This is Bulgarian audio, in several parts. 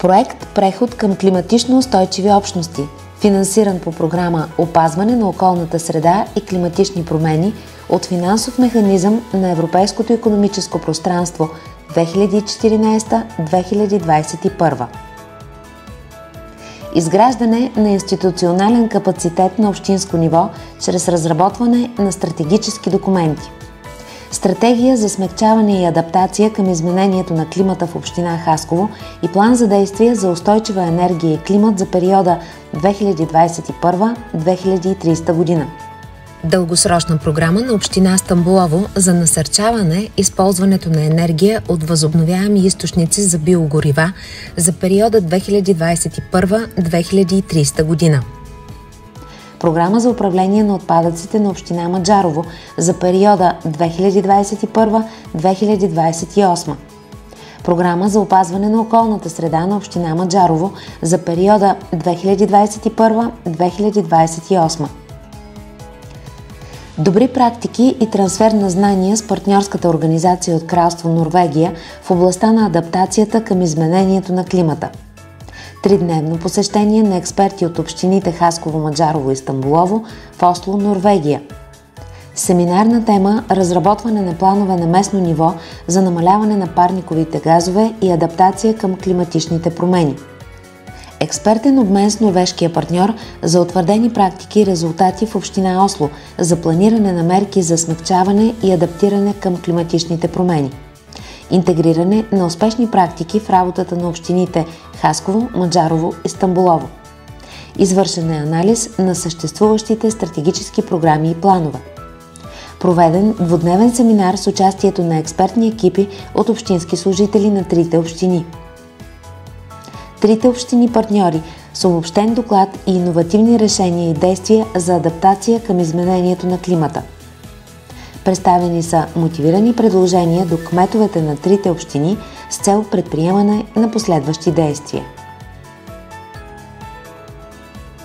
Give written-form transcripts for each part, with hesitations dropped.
Проект «Преход към климатично устойчиви общности», финансиран по програма «Опазване на околната среда и климатични промени» от финансов механизъм на Европейското икономическо пространство 2014-2021. Изграждане на институционален капацитет на общинско ниво чрез разработване на стратегически документи. Стратегия за смекчаване и адаптация към изменението на климата в община Хасково и план за действие за устойчива енергия и климат за периода 2021-2030 година. Дългосрочна програма на община Стамболово за насърчаване използването на енергия от възобновяеми източници за биогорива за периода 2021-2030 година. Програма за управление на отпадъците на община Маджарово за периода 2021-2028. Програма за опазване на околната среда на община Маджарово за периода 2021-2028. Добри практики и трансфер на знания с партньорската организация от Кралство Норвегия в областта на адаптацията към изменението на климата. Тридневно посещение на експерти от общините Хасково, Маджарово и Стамболово в Осло, Норвегия. Семинарна тема «Разработване на планове на местно ниво за намаляване на парниковите газове и адаптация към климатичните промени». Експертен обмен с норвежкия партньор за утвърдени практики и резултати в община Осло за планиране на мерки за смекчаване и адаптиране към климатичните промени. Интегриране на успешни практики в работата на общините Хасково, Маджарово и Стамболово. Извършен е анализ на съществуващите стратегически програми и планове. Проведен двудневен семинар с участието на експертни екипи от общински служители на трите общини. Трите общини партньори с обобщен доклад и иновативни решения и действия за адаптация към изменението на климата. Представени са мотивирани предложения до кметовете на трите общини с цел предприемане на последващи действия.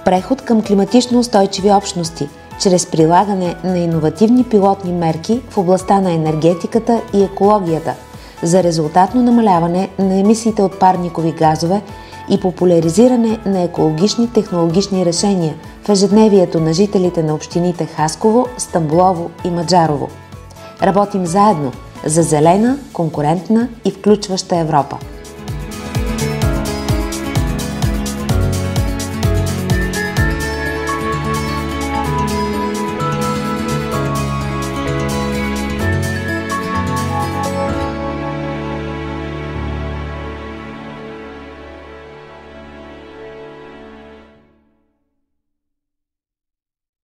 Преход към климатично устойчиви общности чрез прилагане на иновативни пилотни мерки в областта на енергетиката и екологията за резултатно намаляване на емисиите от парникови газове и популяризиране на екологични технологични решения в ежедневието на жителите на общините Хасково, Стамболово и Маджарово. Работим заедно за зелена, конкурентна и включваща Европа.